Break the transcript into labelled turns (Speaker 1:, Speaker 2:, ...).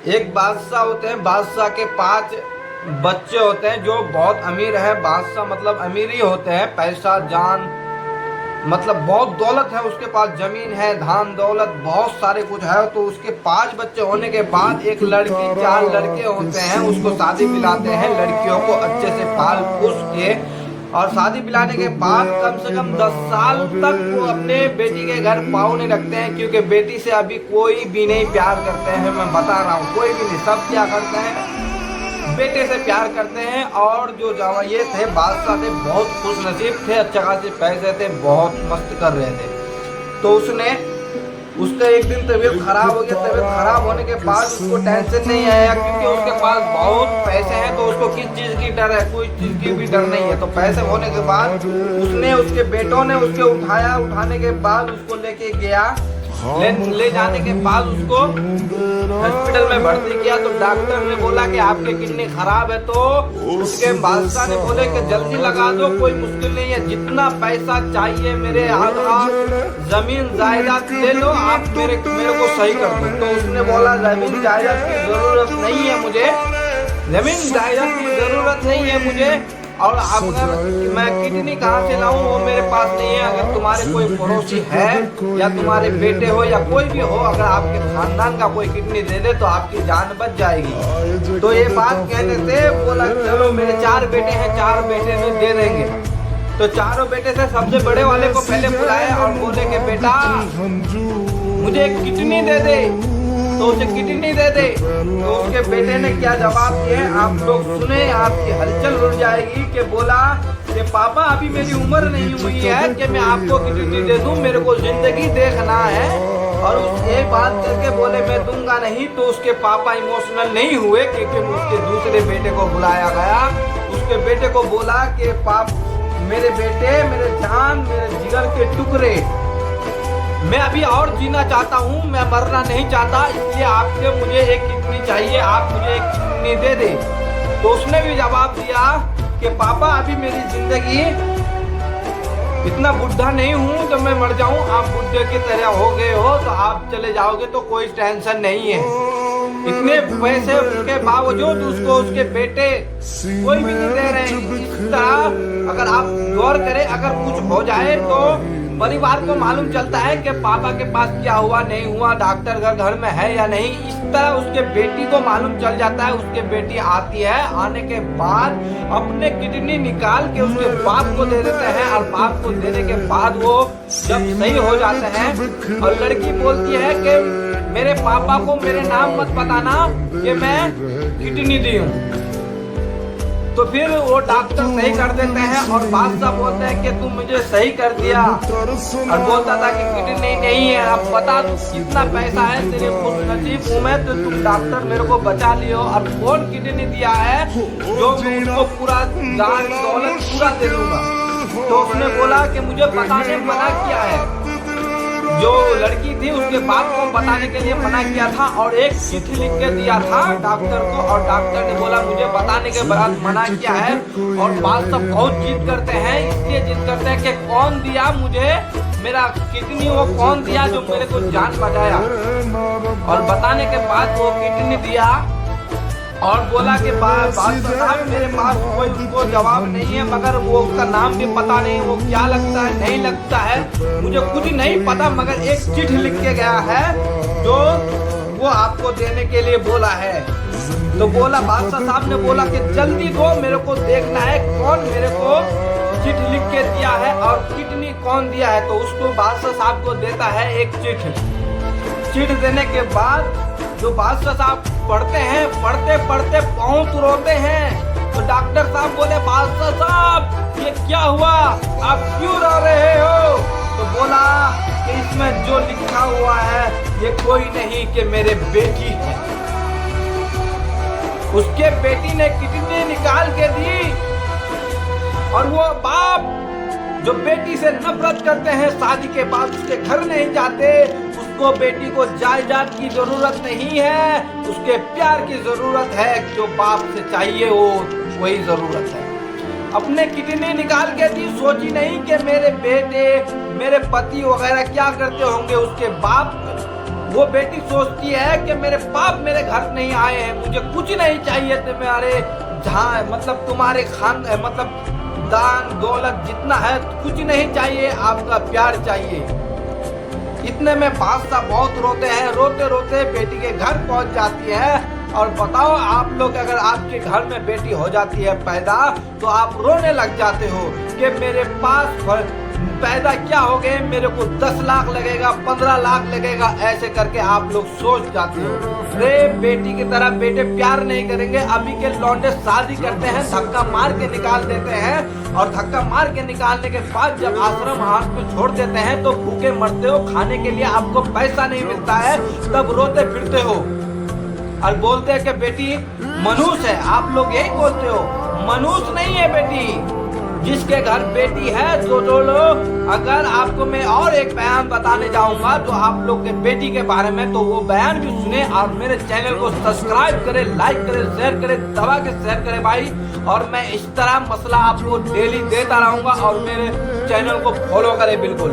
Speaker 1: एक बादशाह होते हैं, बादशाह के 5 बच्चे होते हैं जो बहुत अमीर है। बादशाह मतलब अमीर ही होते हैं, पैसा जान मतलब बहुत दौलत है उसके पास, जमीन है, धान दौलत बहुत सारे कुछ है। तो उसके 5 बच्चे होने के बाद एक लड़की 4 लड़के होते हैं, उसको शादी पिलाते हैं। लड़कियों को अच्छे से पाल पोस के और शादी पिलाने के बाद कम से कम 10 साल तक वो अपने बेटी के घर पाँव नहीं रखते हैं, क्योंकि बेटी से अभी कोई भी नहीं प्यार करते हैं। मैं बता रहा हूँ, कोई भी नहीं, सब क्या करते हैं, बेटे से प्यार करते हैं। और जो ये थे बादशाह थे, बहुत खुश नसीब थे, अच्छे खासे पैसे थे, बहुत मस्त कर रहे थे। तो उसका एक दिन तबीयत खराब हो गया। तबीयत खराब होने के बाद उसको टेंशन नहीं आया, क्योंकि उसके पास बहुत पैसे हैं। तो उसको किस चीज की डर है, कोई चीज की भी डर नहीं है। तो पैसे होने के बाद उसने, उसके बेटों ने उसके उठाया। उठाने के बाद उसको लेके गया, ले जाने के बाद उसको हॉस्पिटल में भर्ती किया। तो डॉक्टर ने बोला कि आपके किडनी खराब है। तो उसके बादशाह ने बोले कि जल्दी लगा दो, कोई मुश्किल नहीं है, जितना पैसा चाहिए मेरे आधा जमीन जायदाद ले लो, आप मेरे को सही कर दो। तो उसने बोला जमीन जायदाद की जरूरत नहीं है मुझे, जमीन जायदाद की जरूरत नहीं है मुझे, और अगर मैं किडनी कहाँ से लाऊं वो मेरे पास नहीं है। अगर तुम्हारे कोई पड़ोसी है या तुम्हारे बेटे हो या कोई भी हो, अगर आपके खानदान का कोई किडनी दे दे तो आपकी जान बच जाएगी। तो ये बात कहने से बोला चलो मेरे 4 बेटे हैं, 4 बेटे में दे देंगे। तो चारों बेटे से सबसे बड़े वाले को पहले बुलाए और बोले कि बेटा मुझे एक किडनी दे दे, तो उसे किडनी दे दे। तो उसके बेटे ने क्या जवाब दिए आप लोग सुने, आपकी हलचल उड़ जाएगी। कि बोला कि पापा अभी मेरी उम्र नहीं हुई है कि मैं आपको किडनी दे दूं, मेरे को जिंदगी देखना है। और उस एक बात करके बोले मैं दूंगा नहीं। तो उसके पापा इमोशनल नहीं हुए, क्योंकि उसके दूसरे बेटे को बुलाया गया। उसके बेटे को बोला कि मेरे बेटे, मेरे जान, मेरे जिगर के टुकड़े, मैं अभी और जीना चाहता हूँ, मैं मरना नहीं चाहता, इसलिए आपके मुझे एक किडनी चाहिए, आप मुझे एक किडनी दे दे। तो उसने भी जवाब दिया कि पापा अभी मेरी जिंदगी, इतना बुढ़ा नहीं हूँ तो मैं मर जाऊँ, आप बुढ़े की तरह हो गए हो, तो आप चले जाओगे तो कोई टेंशन नहीं है। इतने पैसे के बावजूद उसको उसके बेटे कोई भी नहीं दे रहे हैं। इस तरह अगर आप गौर करें, अगर कुछ हो जाए तो परिवार को मालूम चलता है कि पापा के पास क्या हुआ नहीं हुआ, डॉक्टर घर में है या नहीं। इस तरह उसके बेटी को मालूम चल जाता है। उसके बेटी आती है, आने के बाद अपने किडनी निकाल के उसके बाप को दे देते हैं, और बाप को देने के बाद वो जब सही हो जाते हैं और लड़की बोलती है कि मेरे पापा को मेरे नाम मत बताना कि मैं किडनी दी हूँ। तो फिर वो डॉक्टर सही कर देते हैं और बादशाह बोलते हैं कि तुम मुझे सही कर दिया, और बोलता था कि किडनी नहीं है, अब बता कितना पैसा है, तेरे खुश नसीब हूँ मैं, तो तुम डॉक्टर मेरे को बचा लियो। और कौन किडनी दिया है जो मैं उसको पूरा जान दौलत पूरा दे दूंगा। तो उसने बोला कि मुझे बताने मना किया है, जो लड़की थी उसके बाप को बताने के लिए मना किया था और एक चिट्ठी लिख के दिया था डॉक्टर को, और डॉक्टर ने बोला मुझे बताने के बाद मना किया है। और बात सब बहुत जिद करते हैं, इसलिए जिद करते हैं कि कौन दिया मुझे मेरा किडनी, वो कौन दिया जो मेरे को जान बचाया। और बताने के बाद वो किडनी दिया और बोला कि बादशाह साहब मेरे पास कोई जवाब नहीं है, मगर वो उसका नाम भी पता नहीं, वो क्या लगता है नहीं लगता है मुझे कुछ नहीं पता, मगर एक चिट्ठी लिख के गया है जो वो आपको देने के लिए बोला है। तो बोला बादशाह साहब ने बोला कि जल्दी दो, मेरे को देखना है कौन मेरे को चिट्ठी लिख के दिया है और किडनी कौन दिया है। तो उसको बादशाह साहब को देता है एक चिट्ठी देने के बाद जो बादशाह साहब पढ़ते हैं, पढ़ते पढ़ते बहुत रोते हैं। तो डॉक्टर साहब बोले बादशाह साहब ये क्या हुआ, आप क्यों रो रहे हो। तो बोला कि इसमें जो लिखा हुआ है ये कोई नहीं कि मेरे बेटी है, उसके बेटी ने किडनी निकाल के दी। और वो बाप जो बेटी से नफरत करते हैं, शादी के बाद उसके घर नहीं जाते, उसको बेटी को जायदाद की जरूरत नहीं है, उसके प्यार की जरूरत है, जो बाप से चाहिए वो वही जरूरत है। अपने किडनी निकाल के दी, सोची नहीं कि मेरे बेटे, मेरे पति वगैरह क्या करते होंगे। उसके बाप वो बेटी सोचती है कि मेरे बाप मेरे घर नहीं आए हैं, मुझे कुछ नहीं चाहिए थे, मेरे जहाँ मतलब तुम्हारे खान मतलब दान दौलत जितना है कुछ नहीं चाहिए, आपका प्यार चाहिए। इतने में बादशाह बहुत रोते हैं, रोते रोते बेटी के घर पहुंच जाती है। और बताओ आप लोग, अगर आपके घर में बेटी हो जाती है पैदा, तो आप रोने लग जाते हो कि मेरे पास पैदा क्या हो गए, मेरे को 10 लाख लगेगा, 15 लाख लगेगा, ऐसे करके आप लोग सोच जाते हो। रे बेटी की तरह बेटे प्यार नहीं करेंगे। अभी के लौंडे शादी करते हैं, धक्का मार के निकाल देते हैं, और धक्का मार के निकालने के बाद जब आश्रम हाथ में छोड़ देते हैं तो भूखे मरते हो, खाने के लिए आपको पैसा नहीं मिलता है, तब रोते फिरते हो और बोलते हैं कि बेटी मनुष्य है। आप लोग यही बोलते हो, मनुष्य नहीं है बेटी। जिसके घर बेटी है तो लोग, अगर आपको मैं और एक बयान बताने जाऊंगा तो आप लोग के बेटी के बारे में, तो वो बयान भी सुने और मेरे चैनल को सब्सक्राइब करें, लाइक करें, शेयर करें, दबा के शेयर करें भाई। और मैं इस तरह मसला आपको डेली देता रहूंगा, और मेरे चैनल को फॉलो करें बिल्कुल।